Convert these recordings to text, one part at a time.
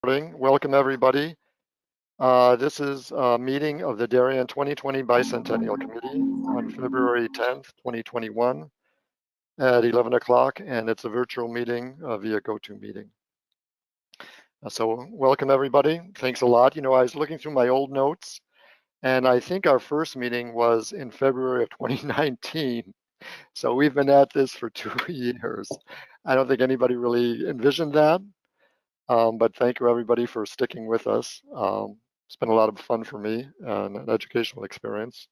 Welcome, everybody. This is a meeting of the Darien 2020 Bicentennial Committee on February 10th, 2021 at 11 o'clock, and it's a virtual meeting via GoToMeeting. So welcome, everybody. Thanks a lot. You know, I was looking through my old notes, and I think our first meeting was in February of 2019. So we've been at this for 2 years. I don't think anybody really envisioned that. But thank you, everybody, for sticking with us. It's been a lot of fun for me and an educational experience,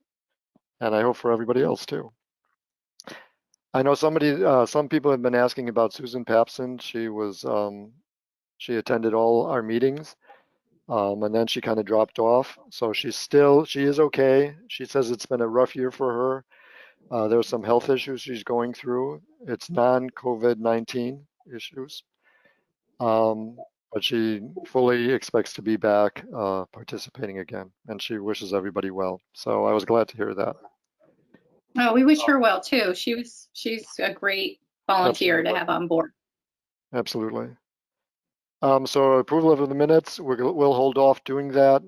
and I hope for everybody else too. I know some people have been asking about Susan Papson. She attended all our meetings, and then she kind of dropped off. So she is okay. She says it's been a rough year for her. There's some health issues she's going through. It's non-COVID-19 issues. But she fully expects to be back participating again, and she wishes everybody well. So I was glad to hear that. Oh, we wish her well too. She's a great volunteer to have on board. Absolutely. So approval of the minutes, we'll hold off doing that.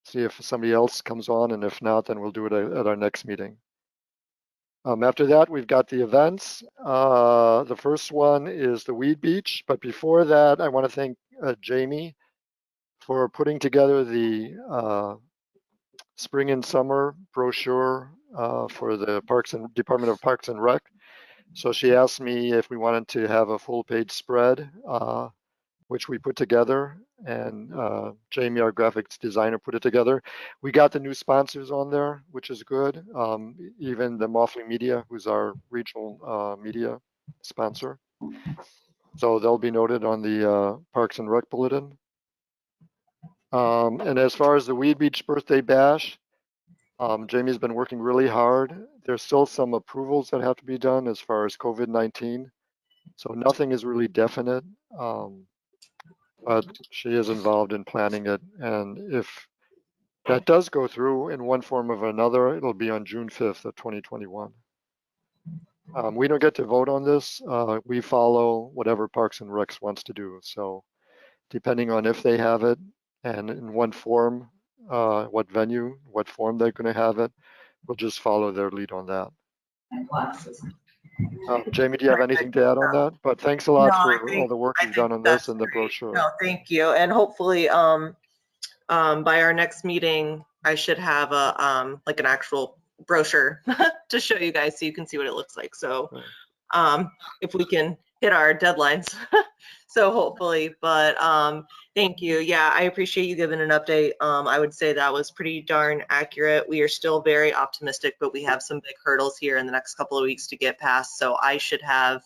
See if somebody else comes on, and if not, then we'll do it at our next meeting. After that, we've got the events. The first one is the Weed Beach, but before that, I want to thank Jamie for putting together the spring and summer brochure for the Department of Parks and Rec. So she asked me if we wanted to have a full page spread, which we put together, and Jamie, our graphics designer, put it together. We got the new sponsors on there, which is good. Even the Moffley Media, who's our regional media sponsor. So they'll be noted on the Parks and Rec bulletin. And as far as the Weed Beach Birthday Bash, Jamie's been working really hard. There's still some approvals that have to be done as far as COVID-19. So nothing is really definite, but she is involved in planning it. And if that does go through in one form or another, it'll be on June 5th of 2021. We don't get to vote on this. We follow whatever Parks and Recs wants to do. So depending on if they have it and in what form, what venue, what form they're going to have it, we'll just follow their lead on that. Jamie, do you have anything to add on that? But thanks a lot for all the work you've done on this and the brochure. No, thank you. And hopefully by our next meeting, I should have a like an actual brochure to show you guys so you can see what it looks like. So if we can hit our deadlines. So hopefully, but thank you. Yeah, I appreciate you giving an update. I would say that was pretty darn accurate. We are still very optimistic, but we have some big hurdles here in the next couple of weeks to get past. So I should have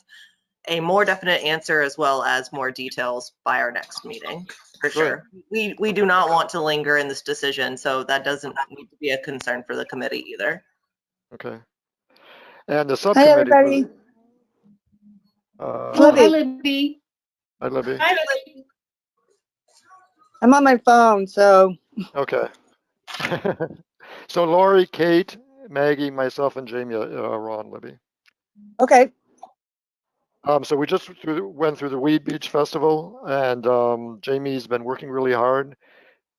a more definite answer as well as more details by our next meeting, for sure. We do not want to linger in this decision, so that doesn't need to be a concern for the committee either. Okay. And the subcommittee. Hi, everybody. Hi, Libby. Hi, Libby. Hi, Libby. I'm on my phone, so. Okay. So Lori, Kate, Maggie, myself, and Jamie are on, Libby. Okay. So we just went through the Weed Beach Festival, and Jamie's been working really hard,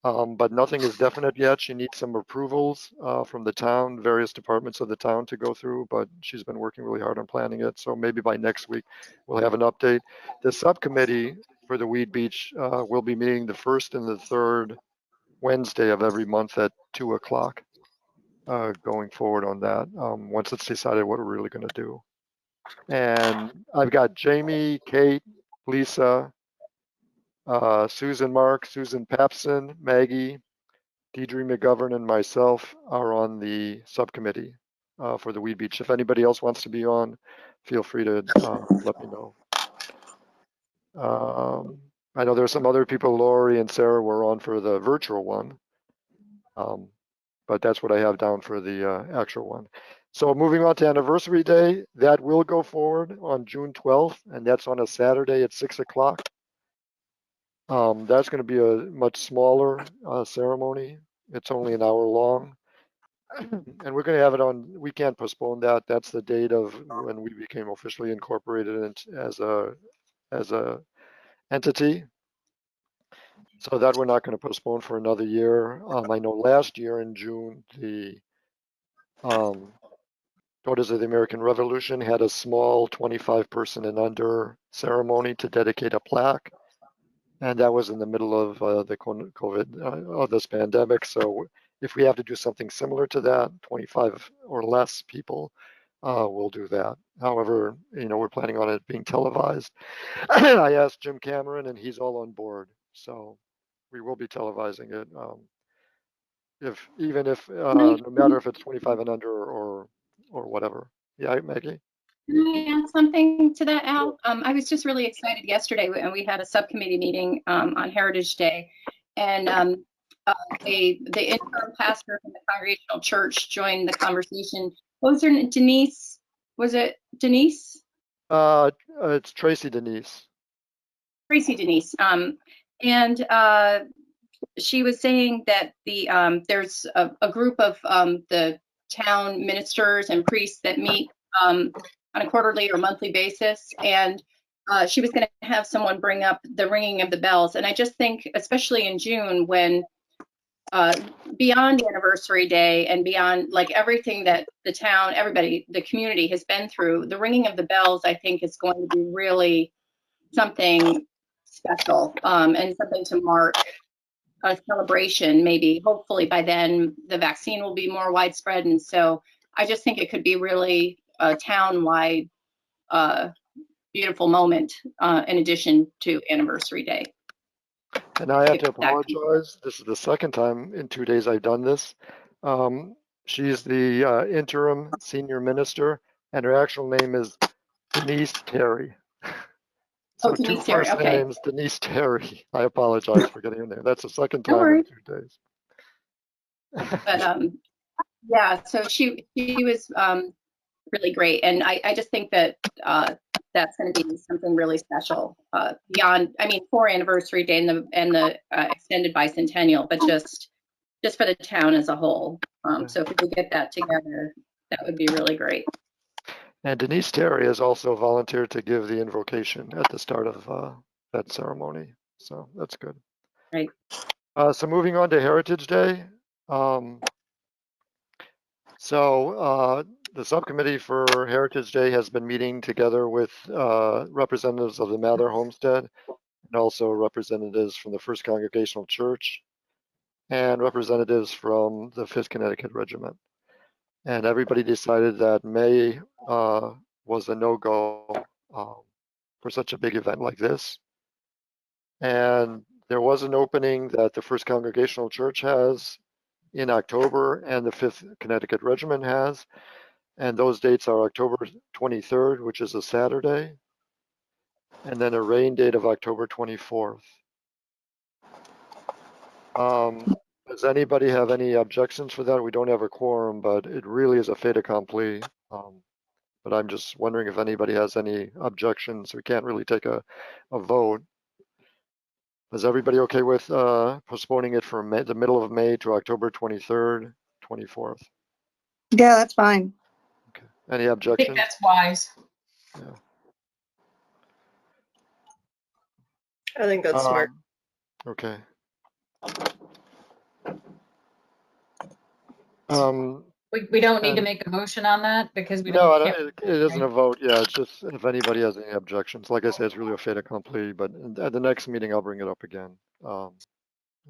but nothing is definite yet. She needs some approvals from the town, various departments of the town to go through, but she's been working really hard on planning it. So maybe by next week, we'll have an update. The subcommittee for the Weed Beach will be meeting the first and the third Wednesday of every month at 2 o'clock going forward on that, once it's decided what we're really going to do. And I've got Jamie, Kate, Lisa, Susan Mark, Susan Papson, Maggie, Deidre McGovern, and myself are on the subcommittee for the Weed Beach. If anybody else wants to be on, feel free to let me know. I know there's some other people, Lori and Sarah, were on for the virtual one, but that's what I have down for the actual one. So moving on to Anniversary Day, that will go forward on June 12th, and that's on a Saturday at 6 o'clock. That's going to be a much smaller ceremony. It's only an hour long. And we're going to have it on, we can't postpone that. That's the date of when we became officially incorporated as a entity. So that we're not going to postpone for another year. I know last year in June, the Daughters of the American Revolution had a small 25-person and under ceremony to dedicate a plaque. And that was in the middle of the COVID, of this pandemic. So if we have to do something similar to that, 25 or less people, we'll do that. However, we're planning on it being televised. I asked Jim Cameron and he's all on board. So we will be televising it. Even if, no matter if it's 25 and under or whatever. Yeah, Maggie? Can I add something to that, Al? I was just really excited yesterday, and we had a subcommittee meeting on Heritage Day, and the interim pastor from the Congregational Church joined the conversation. What was her name? Denise? Was it Denise? It's Tracy Denise. Tracy Denise. And she was saying that there's a group of the town ministers and priests that meet on a quarterly or monthly basis, and she was going to have someone bring up the ringing of the bells. And I just think, especially in June, when beyond Anniversary Day and beyond like everything that the town, everybody, the community has been through, the ringing of the bells, I think, is going to be really something special and something to mark a celebration. Maybe hopefully by then the vaccine will be more widespread, and so I just think it could be really a town-wide beautiful moment in addition to Anniversary Day. And I have to apologize. This is the second time in 2 days I've done this. She's the interim senior minister, and her actual name is Denise Terry. So two Denise Terry, first okay. names, Denise Terry. I apologize for getting in there. That's the second No time in worries. 2 days. But yeah, so she was really great, and I just think that that's going to be something really special beyond, I mean, for Anniversary Day and the extended bicentennial, but just for the town as a whole. So if we could get that together, that would be really great. And Denise Terry has also volunteered to give the invocation at the start of that ceremony. So that's good. Right. So moving on to Heritage Day. The subcommittee for Heritage Day has been meeting together with representatives of the Mather Homestead and also representatives from the First Congregational Church and representatives from the 5th Connecticut Regiment. And everybody decided that May was a no-go for such a big event like this. And there was an opening that the First Congregational Church has in October and the 5th Connecticut Regiment has. And those dates are October 23rd, which is a Saturday, and then a rain date of October 24th. Does anybody have any objections for that? We don't have a quorum, but it really is a fait accompli. But I'm just wondering if anybody has any objections. We can't really take a vote. Is everybody okay with postponing it from the middle of May to October 23rd, 24th? Yeah, that's fine. Okay. Any I objections? think that's wise. Yeah. I think that's smart. Okay. We don't need to make a motion on that because we No, don't. it isn't a vote. Yeah, it's just if anybody has any objections. Like I said, it's really a fait accompli. But at the next meeting, I'll bring it up again. And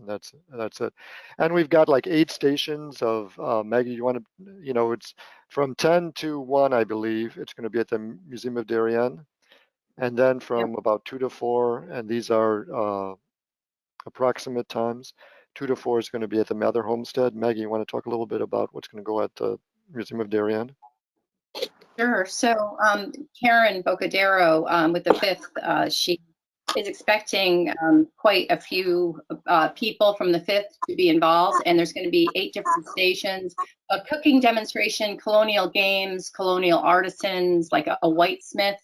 that's it. And we've got like 8 stations of Maggie. You want to, it's from 10 to 1, I believe. It's going to be at the Museum of Darien, and then from about 2 to 4, and these are approximate times. 2 to 4 is going to be at the Mather Homestead. Maggie, you want to talk a little bit about what's going to go at the Museum of Darien? Sure. So Karen Bocadero with the 5th, she is expecting quite a few people from the 5th to be involved, and there's going to be 8 different stations, a cooking demonstration, colonial games, colonial artisans, like a whitesmith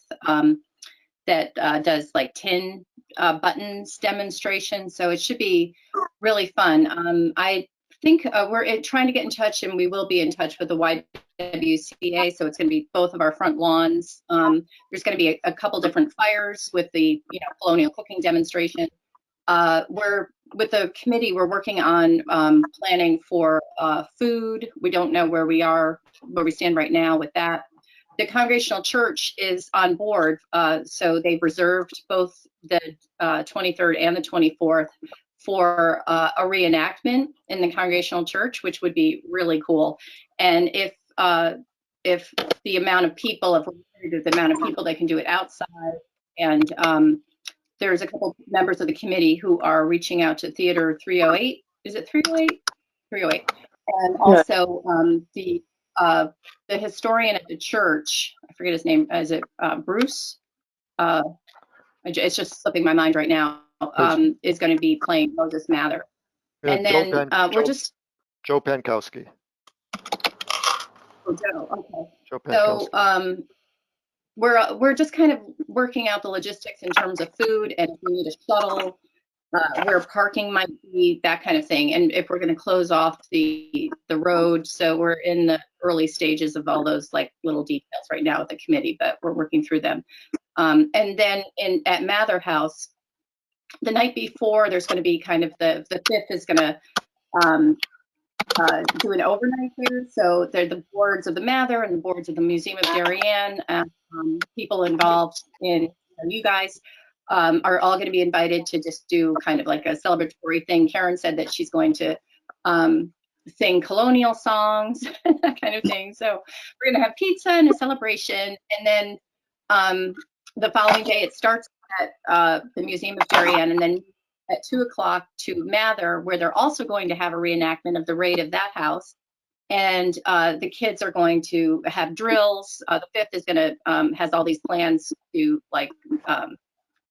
that does like tin buttons demonstration. So it should be really fun. I think we're trying to get in touch, and we will be in touch with the YWCA. So it's going to be both of our front lawns. There's going to be a couple different fires with the colonial cooking demonstration. we're with the committee, we're working on planning for food. We don't know where we stand right now with that. The Congregational Church is on board, so they've reserved both the 23rd and the 24th for a reenactment in the Congregational Church, which would be really cool. And if the amount of people, they can do it outside. And there's a couple members of the committee who are reaching out to Theater 308. Is it 308? 308. And also the historian at the church, I forget his name, is it Bruce? It's just slipping my mind right now, is going to be playing Moses Mather. Yeah, And then we're just... Joe Pankowski. Oh, Joe, okay. Joe Pankowski. So we're just kind of working out the logistics in terms of food, and if we need a shuttle, where parking might be, that kind of thing. And if we're going to close off the road, so we're in the early stages of all those like little details right now with the committee, but we're working through them. And then at Mather House, the night before, there's going to be kind of the 5th is going to do an overnight there. So they're the boards of the Mather and the boards of the Museum of Darien. People involved in you guys are all going to be invited to just do kind of like a celebratory thing. Karen said that she's going to sing colonial songs, that kind of thing. So we're going to have pizza and a celebration. And then the following day, it starts at the Museum of Darien, and then at 2 o'clock to Mather, where they're also going to have a reenactment of the raid of that house. And the kids are going to have drills. The 5th is going to has all these plans to like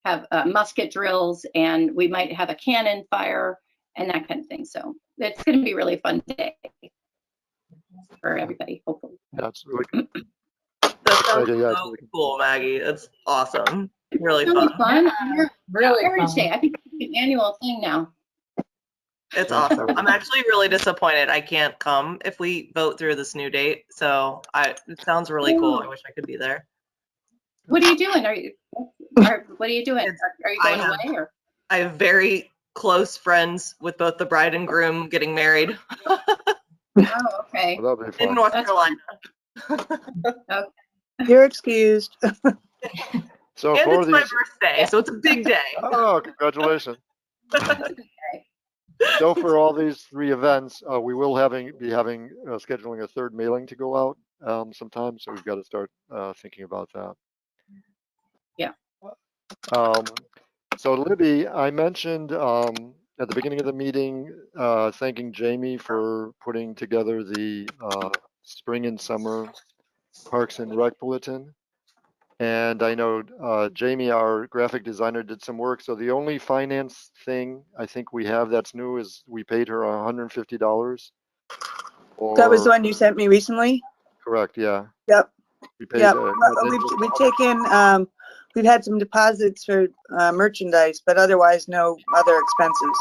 have musket drills, and we might have a cannon fire and that kind of thing. So it's going to be a really fun day for everybody, hopefully. That's really That sounds yeah, so cool, Maggie. That's awesome. Really It's really fun. fun. Really Heritage fun. Day. I think it's an annual thing now. It's awesome. I'm actually really disappointed I can't come if we vote through this new date. So it sounds really cool. I wish I could be there. What are you doing? What are you doing? Are you going away or? I have very close friends with both the bride and groom getting married Oh, okay. Well, that'll be in fun. North That's Carolina. You're excused. So And for it's my these, birthday, so it's a big day. oh, congratulations. Okay. So for all these 3 events, we will be having scheduling a 3rd mailing to go out sometime. So we've got to start thinking about that. Yeah. So Libby, I mentioned at the beginning of the meeting, thanking Jamie for putting together the spring and summer Parks and Rec Bulletin. And I know Jamie, our graphic designer, did some work. So the only finance thing I think we have that's new is we paid her $150. That was the one you sent me recently? Correct, yeah. Yep. We paid, Yep. We've taken, we've had some deposits for merchandise, but otherwise no other expenses.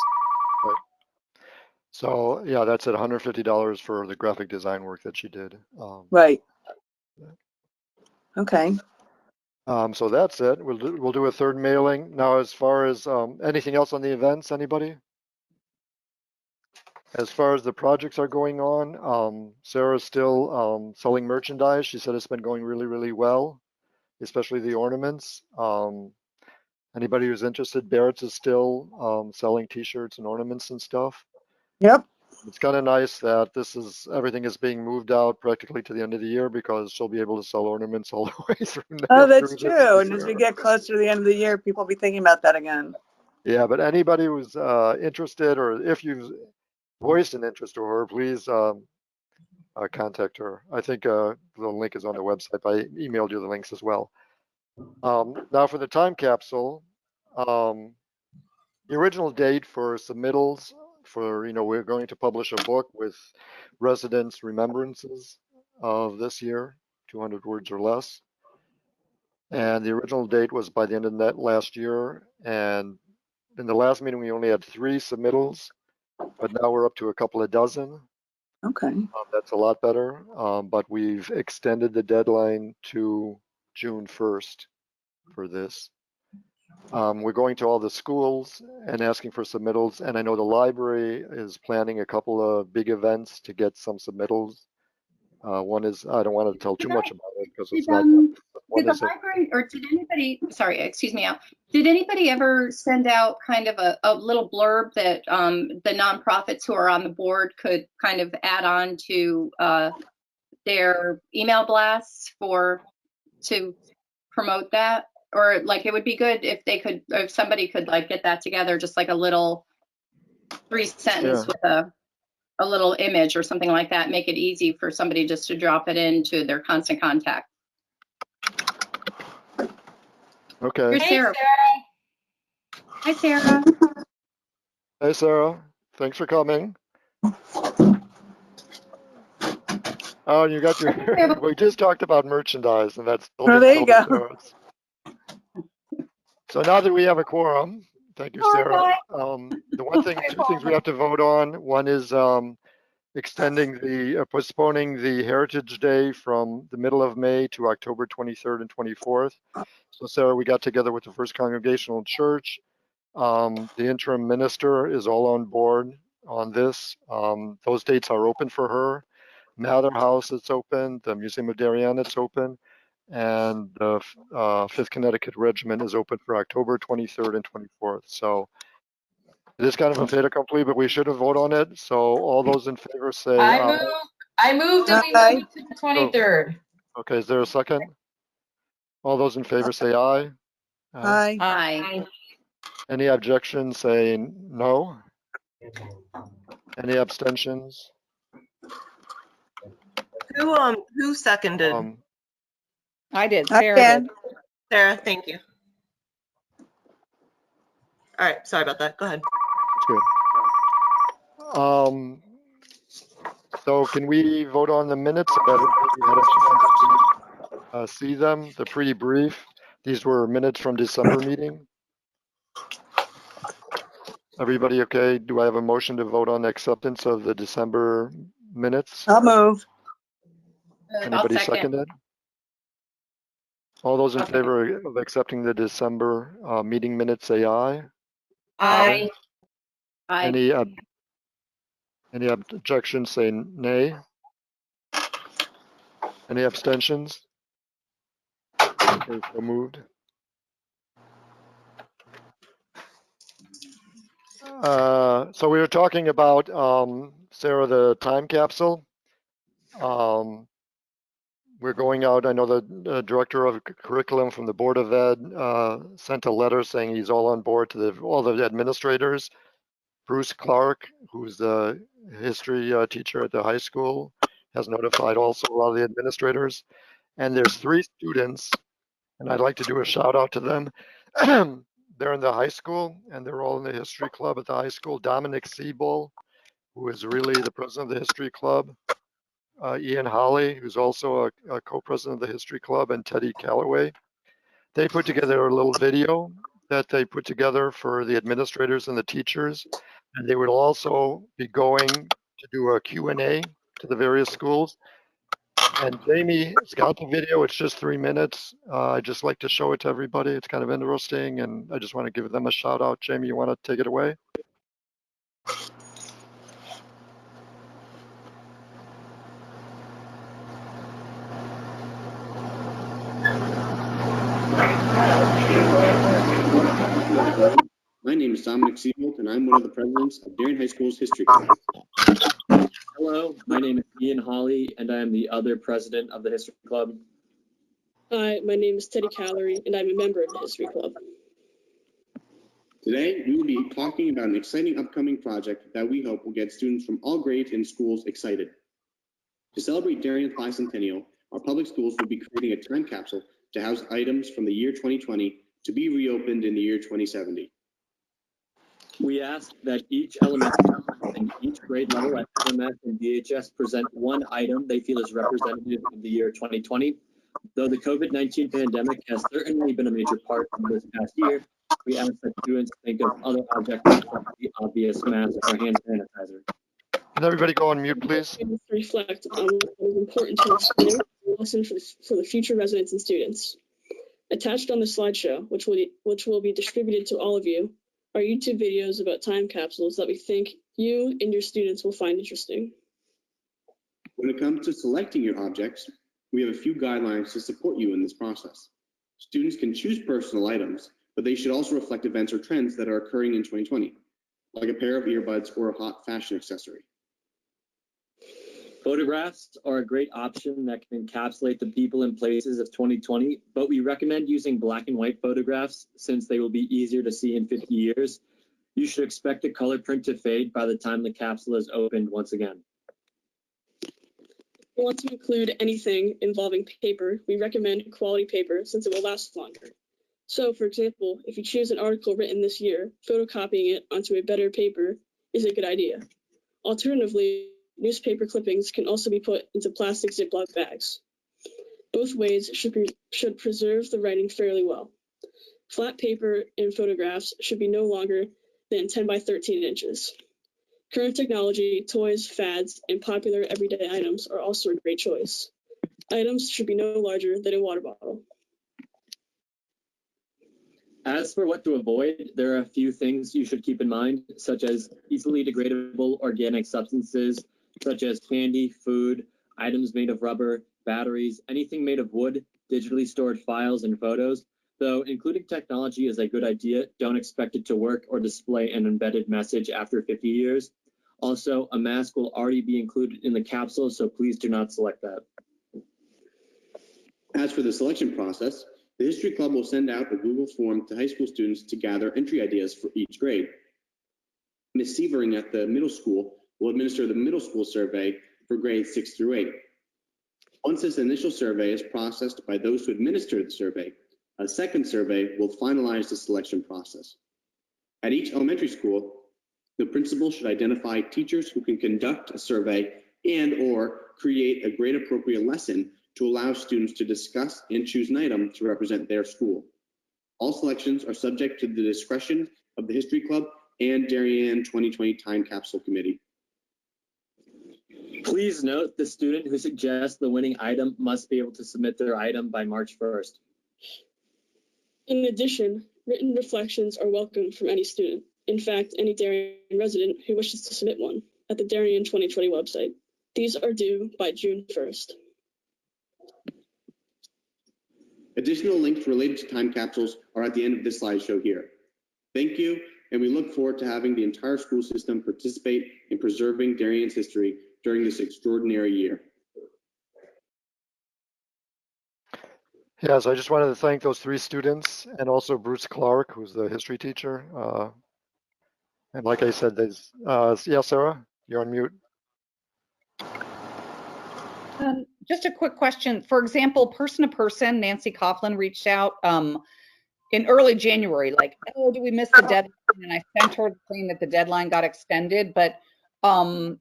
So yeah, that's at $150 for the graphic design work that she did. Right. Okay. So that's it. We'll do a 3rd mailing. Now, as far as anything else on the events, anybody? As far as the projects are going on, Sarah's still selling merchandise. She said it's been going really, really well, especially the ornaments. Anybody who's interested, Barrett's is still selling T-shirts and ornaments and stuff. Yep. It's kind of nice that everything is being moved out practically to the end of the year because she'll be able to sell ornaments all the way through. Oh, that's through true. And as we get closer to the end of the year, people will be thinking about that again. Yeah, but anybody who's interested, or if you've voiced an interest to her, please contact her. I think the link is on the website. I emailed you the links as well. Now for the time capsule, the original date for submittals we're going to publish a book with residents' remembrances of this year, 200 words or less. And the original date was by the end of that last year. And in the last meeting, we only had 3 submittals, but now we're up to a couple of dozen. Okay. That's a lot better. But we've extended the deadline to June 1st for this. We're going to all the schools and asking for submittals. And I know the library is planning a couple of big events to get some submittals. One is, I don't want to tell too much about it because it's Did, not. One Did the is library, or did anybody, sorry, excuse me, Al, did anybody ever send out kind of a little blurb that the nonprofits who are on the board could kind of add on to their email blasts to promote that? Or like, it would be good if they could, if somebody could like get that together, just like a little 3-sentence with a little image or something like that, make it easy for somebody just to drop it into their constant contact. okay. Here's Hey, Sarah. Sarah. Hi, Sarah. Hey, Sarah. Thanks for coming. Oh, you got your. We just talked about merchandise, and that's still Oh, been there you sold go. to us. So now that we have a quorum, thank you, Sarah. The one thing, two things we have to vote on. One is extending the, postponing the Heritage Day from the middle of May to October 23rd and 24th. So Sarah, we got together with the First Congregational Church. The interim minister is all on board on this. Those dates are open for her. Mather House, it's open. The Museum of Darien, it's open. And the 5th Connecticut Regiment is open for October 23rd and 24th. So it is kind of a fait accompli, but we should have voted on it. So all those in favor say aye. I moved and we Aye. moved it to the 23rd. Okay, is there a second? All those in favor say aye. Aye. Hi. Any objections, say no. Any abstentions? Who seconded? I did. I Sarah can. did. Sarah, thank you. All right, sorry about that. Go ahead. That's good. So can we vote on the minutes? If everybody had a chance to see them, they're pretty brief. These were minutes from December meeting. Everybody okay? Do I have a motion to vote on the acceptance of the December minutes? I'll move. I'll Anybody second. second it? All those in Okay. favor of accepting the December meeting minutes, say aye. Aye. Hi. Any objections, say nay. Any abstentions? Okay, so moved. So we were talking about, Sarah, the time capsule. We're going out, I know the director of curriculum from the Board of Ed sent a letter saying he's all on board to all the administrators. Bruce Clark, who's the history teacher at the high school, has notified also a lot of the administrators. And there's 3 students, and I'd like to do a shout out to them. They're in the high school, and they're all in the history club at the high school. Dominic Siebel, who is really the president of the history club. Ian Holly, who's also a co-president of the history club, and Teddy Calloway. They put together a little video that they put together for the administrators and the teachers. And they would also be going to do a Q&A to the various schools. And Jamie's got the video. It's just 3 minutes. I just like to show it to everybody. It's kind of interesting, and I just want to give them a shout out. Jamie, you want to take it away? My name is Dominic Siebold, and I'm one of the presidents of Darien High School's History Club. Hello, my name is Ian Holly, and I am the other president of the History Club. Hi, my name is Teddy Calloway, and I'm a member of the History Club. Today, we will be talking about an exciting upcoming project that we hope will get students from all grades and schools excited. To celebrate Darien's bicentennial, our public schools will be creating a time capsule to house items from the year 2020 to be reopened in the year 2070. We ask that each elementary school and each grade level at MS and DHS present one item they feel is representative of the year 2020. Though the COVID-19 pandemic has certainly been a major part of this past year, we ask that students think of other objects like the obvious mask or hand sanitizer. Can everybody go on mute, please? Reflect on what is important to our school and lesson for the future residents and students. Attached on the slideshow, which will be distributed to all of you, are YouTube videos about time capsules that we think you and your students will find interesting. When it comes to selecting your objects, we have a few guidelines to support you in this process. Students can choose personal items, but they should also reflect events or trends that are occurring in 2020, like a pair of earbuds or a hot fashion accessory. Photographs are a great option that can encapsulate the people and places of 2020, but we recommend using black and white photographs since they will be easier to see in 50 years. You should expect the color print to fade by the time the capsule is opened once again. If you want to include anything involving paper, we recommend quality paper since it will last longer. So, for example, if you choose an article written this year, photocopying it onto a better paper is a good idea. Alternatively, newspaper clippings can also be put into plastic Ziploc bags. Both ways should preserve the writing fairly well. Flat paper and photographs should be no longer than 10 by 13 inches. Current technology, toys, fads, and popular everyday items are also a great choice. Items should be no larger than a water bottle. As for what to avoid, there are a few things you should keep in mind, such as easily degradable organic substances, such as candy, food, items made of rubber, batteries, anything made of wood, digitally stored files and photos. Though including technology is a good idea, don't expect it to work or display an embedded message after 50 years. Also, a mask will already be included in the capsule, so please do not select that. As for the selection process, the History Club will send out a Google form to high school students to gather entry ideas for each grade. Ms. Severing at the middle school will administer the middle school survey for grades 6 through 8. Once this initial survey is processed by those who administer the survey, a second survey will finalize the selection process. At each elementary school, the principal should identify teachers who can conduct a survey and/or create a grade-appropriate lesson to allow students to discuss and choose an item to represent their school. All selections are subject to the discretion of the History Club and Darien 2020 Time Capsule Committee. Please note the student who suggests the winning item must be able to submit their item by March 1st. In addition, written reflections are welcome from any student. In fact, any Darien resident who wishes to submit one at the Darien 2020 website. These are due by June 1st. Additional links related to time capsules are at the end of this slideshow here. Thank you, and we look forward to having the entire school system participate in preserving Darien's history during this extraordinary year. Yes, I just wanted to thank those 3 students and also Bruce Clark, who's the history teacher. And like I said, there's, yeah, Sarah, you're on mute. Just a quick question. For example, person to person, Nancy Coughlin reached out in early January, like, oh, did we miss the deadline? And I sent her saying that the deadline got extended, but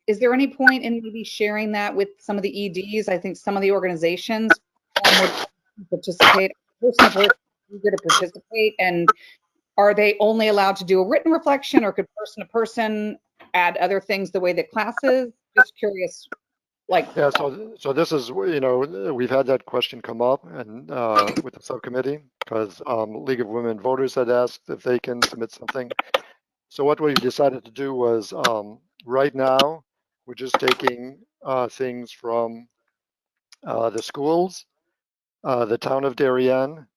is there any point in maybe sharing that with some of the EDs? I think some of the organizations would participate, person to person, eager to participate, and are they only allowed to do a written reflection, or could person to person add other things the way that classes? Just curious. Like, Yeah, so this is, you know, we've had that question come up and with the subcommittee because League of Women Voters had asked if they can submit something. So what we've decided to do was right now we're just taking things from the schools, the town of Darien,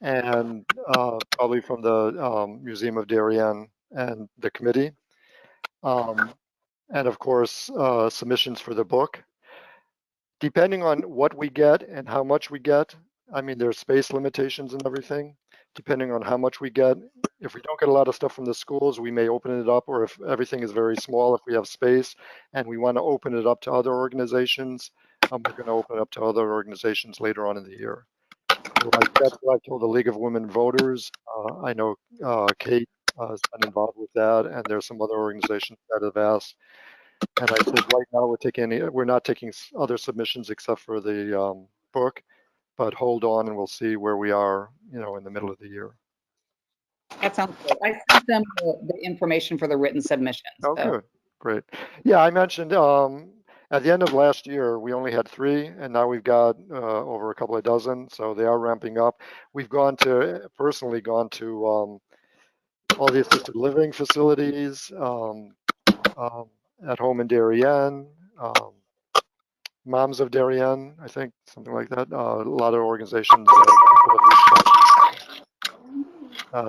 and probably from the Museum of Darien and the committee, and of course submissions for the book. Depending on what we get and how much we get, I mean, there's space limitations and everything. Depending on how much we get, if we don't get a lot of stuff from the schools, we may open it up, or if everything is very small, if we have space and we want to open it up to other organizations, we're going to open it up to other organizations later on in the year. So that's what I told the League of Women Voters. I know Kate has been involved with that, and there's some other organizations that have asked. And I said, right now we're not taking other submissions except for the book, but hold on and we'll see where we are, you know, in the middle of the year. that sounds good. I sent them the information for the written submissions. Oh, so. good, great. Yeah, I mentioned At the end of last year, we only had 3, and now we've got over a couple of dozen. So they are ramping up. We've personally gone to all the assisted living facilities, at home in Darien, Moms of Darien, I think, something like that. A lot of organizations.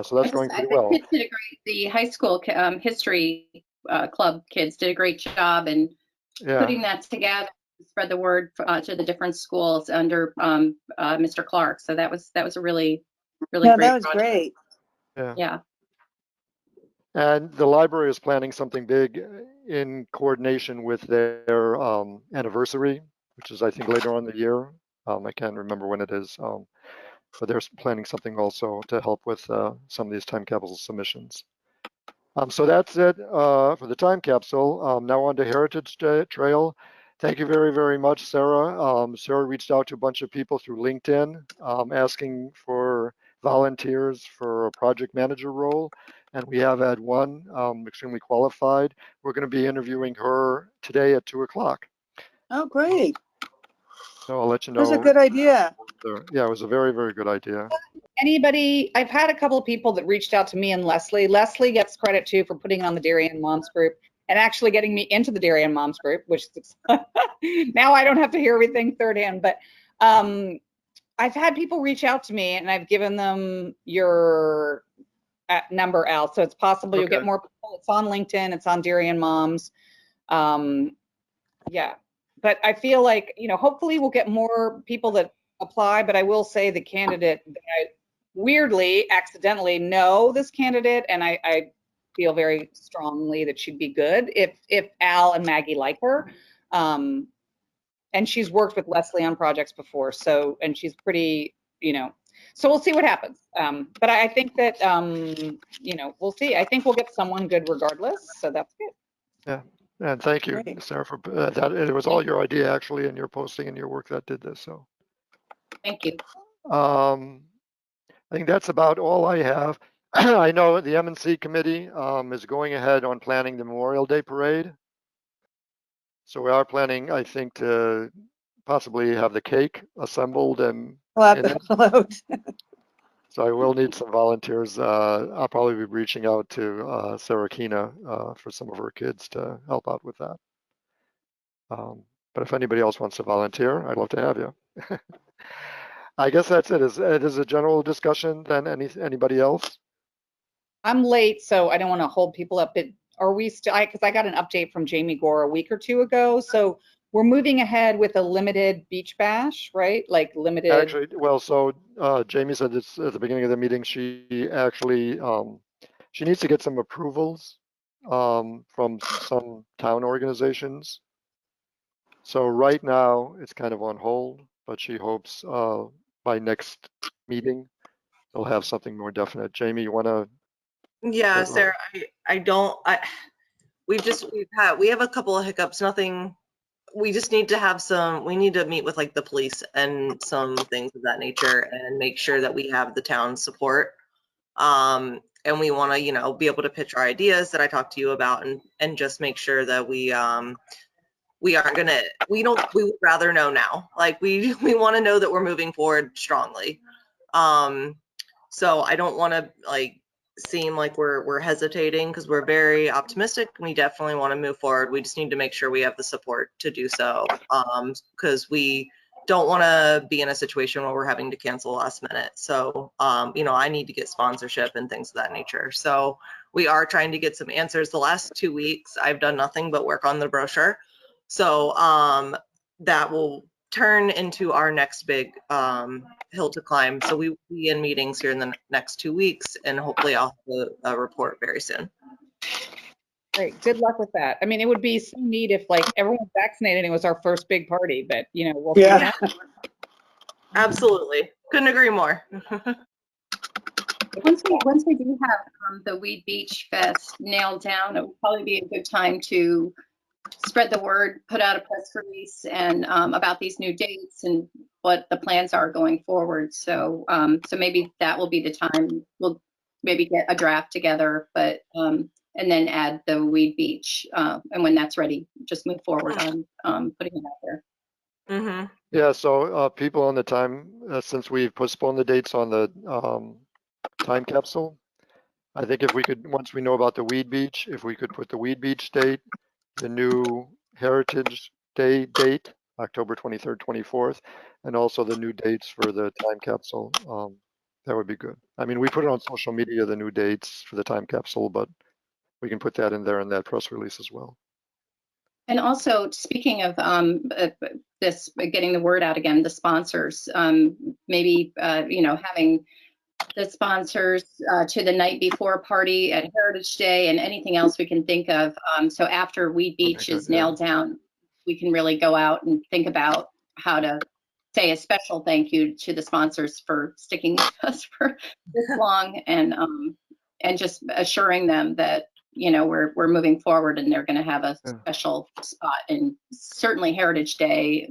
So that's going I pretty think well. kids did a great. The high school history club kids did a great job in Yeah. putting that together, to spread the word to the different schools under Mr. Clark. So that was a really No, great that was project. great. Yeah. Yeah. And the library is planning something big in coordination with their anniversary, which is, I think, later on in the year. I can't remember when it is, but they're planning something also to help with some of these time capsule submissions. So that's it for the time capsule. Now on to Heritage Trail. Thank you very, very much, Sarah. Sarah reached out to a bunch of people through LinkedIn asking for volunteers for a project manager role. And we have had one extremely qualified. We're going to be interviewing her today at 2 o'clock. Oh, great. So I'll let you That was a know. good idea. Yeah, it was a very, very good idea. Anybody, I've had a couple of people that reached out to me and Leslie. Leslie gets credit too for putting on the Darien Moms group and actually getting me into the Darien Moms group, which is now I don't have to hear everything third hand. But I've had people reach out to me and I've given them your number, Al. So it's possible you'll get more people. It's on LinkedIn. It's on Darien Moms. Yeah, but I feel like, hopefully we'll get more people that apply. But I will say the candidate that I weirdly, accidentally know this candidate, and I feel very strongly that she'd be good if Al and Maggie like her. And she's worked with Leslie on projects before, and she's pretty, so we'll see what happens. But I think that, we'll see. I think we'll get someone good regardless, so that's good. Yeah, and thank you, Great. Sarah, for that. It was all your idea, actually, and your posting and your work that did this. So Thank you. I think that's about all I have. I know the M&C committee is going ahead on planning the Memorial Day parade. So we are planning, I think, to possibly have the cake assembled and We'll have in to it. float. So I will need some volunteers. I'll probably be reaching out to Sarah Kina for some of her kids to help out with that. But if anybody else wants to volunteer, I'd love to have you. I guess that's it. It is a general discussion then. Anybody else? I'm late, so I don't want to hold people up. But are we still, because I got an update from Jamie Gore a week or two ago. So we're moving ahead with a limited beach bash, right? Like limited. Actually, well, so Jamie said this at the beginning of the meeting. She actually she needs to get some approvals from some town organizations. So right now it's kind of on hold, but she hopes by next meeting they'll have something more definite. Jamie, you want to? Yeah, Sarah, we have a couple of hiccups, nothing. We just need to have we need to meet with like the police and some things of that nature and make sure that we have the town's support. And we want to, be able to pitch our ideas that I talked to you about and just make sure that we would rather know now. Like we want to know that we're moving forward strongly. So I don't want to seem like we're hesitating because we're very optimistic. We definitely want to move forward. We just need to make sure we have the support to do so. Because we don't want to be in a situation where we're having to cancel last minute. So, I need to get sponsorship and things of that nature. So we are trying to get some answers. The last 2 weeks, I've done nothing but work on the brochure. So that will turn into our next big hill to climb. So we will be in meetings here in the next 2 weeks, and hopefully I'll have a report very soon. Great. Good luck with that. I mean, it would be so neat if everyone's vaccinated and it was our first big party, but we'll Yeah. Absolutely. Couldn't agree more. Once we do have the Weed Beach Fest nailed down, it would probably be a good time to spread the word, put out a press release and about these new dates and what the plans are going forward. So so maybe that will be the time we'll maybe get a draft together, but and then add the Weed Beach. And when that's ready, just move forward on putting it out there. Mm-hmm. Yeah, so people on the time, since we've postponed the dates on the time capsule, I think if we could, once we know about the Weed Beach, if we could put the Weed Beach date, the new Heritage Day date, October 23rd, 24th, and also the new dates for the time capsule, that would be good. I mean, we put it on social media, the new dates for the time capsule, but we can put that in there in that press release as well. And also, speaking of this, getting the word out again, the sponsors, maybe, having the sponsors to the night before party at Heritage Day and anything else we can think of. So after Weed Beach is nailed down, we can really go out and think about how to say a special thank you to the sponsors for sticking with us for this long, and just assuring them that we're moving forward, and they're going to have a special spot, and certainly Heritage Day,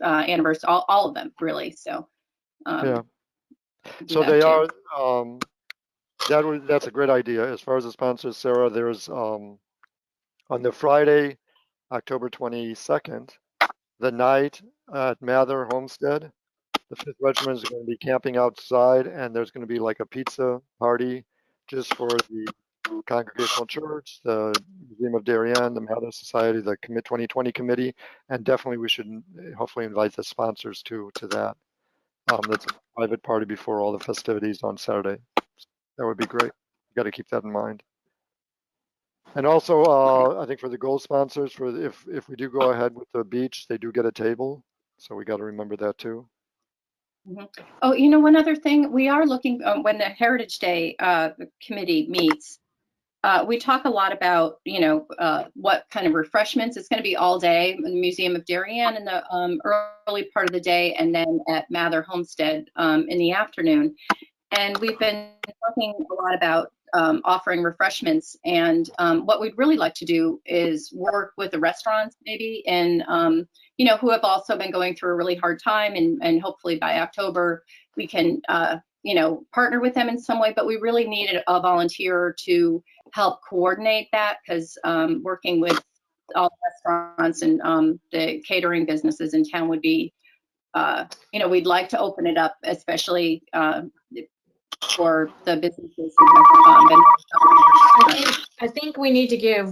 anniversary, all of them really. So so they are that's a great idea. As far as the sponsors, Sarah, there's on the Friday, October 22nd, the night at Mather Homestead, the 5th Regiment is going to be camping outside, and there's going to be like a pizza party just for the Congregational Church, the Museum of Darien, the Mather Society, the Commit 2020 committee, and definitely we should hopefully invite the sponsors to that. That's a private party before all the festivities on Saturday. That would be great. You got to keep that in mind. And also, I think for the gold sponsors, for if we do go ahead with the beach, they do get a table. So we got to remember that too. Mm-hmm. Oh, one other thing, we are looking, when the Heritage Day committee meets, we talk a lot about, what kind of refreshments. It's going to be all day in the Museum of Darien in the early part of the day, and then at Mather Homestead in the afternoon. And we've been talking a lot about offering refreshments. And what we'd really like to do is work with the restaurants maybe, and who have also been going through a really hard time. And hopefully by October, we can, partner with them in some way. But we really need a volunteer to help coordinate that, because working with all the restaurants and the catering businesses in town would be, we'd like to open it up, especially for the businesses who have been. I think we need to give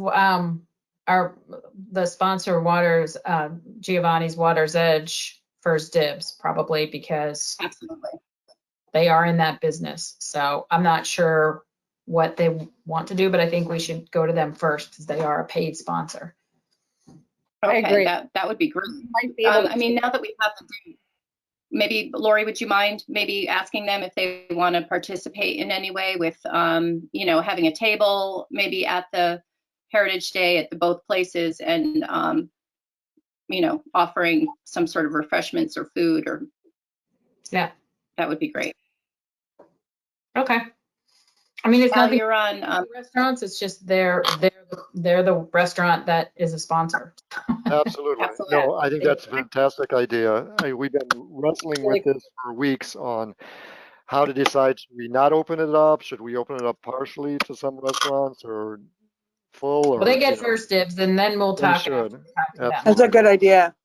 the sponsor Waters, Giovanni's Water's Edge, first dibs, probably, because Absolutely. they are in that business. So I'm not sure what they want to do, but I think we should go to them first, because they are a paid sponsor. Okay, I agree. that would be great. Might be able to now that we have the date, maybe Lori, would you mind maybe asking them if they want to participate in any way with, having a table maybe at the Heritage Day at the both places, and, offering some sort of refreshments or food, or that would be great. Okay. I mean, it's While nothing you're on, restaurants. It's just they're the restaurant that is a sponsor. Absolutely. Absolutely. No, I think that's a fantastic idea. We've been wrestling with this for weeks on how to decide, should we not open it up? Should we open it up partially to some restaurants, or full? Or, Well, they get first dibs, and then we'll they talk. should. That's a good idea.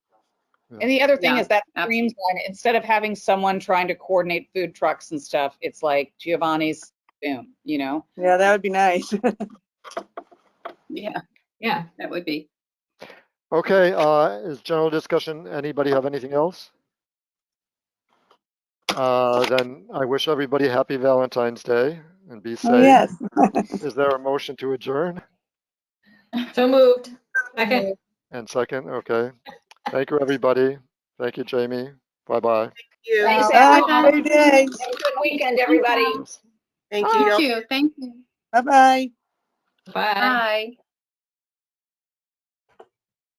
And the other thing Yeah, is that streamline, instead of having someone trying to coordinate food trucks and stuff, it's like Giovanni's, boom, Yeah, that would be nice. Yeah, that would be. Okay, is general discussion, anybody have anything else? Then I wish everybody happy Valentine's Day and be safe. Oh, yes. Is there a motion to adjourn? So moved. Second. And second, okay. Thank you, everybody. Thank you, Jamie. Bye-bye. You. Thanks, Bye, everyone. have a good day. Have a good weekend, everybody. Thank you. Thank you. Bye-bye. Bye. Bye.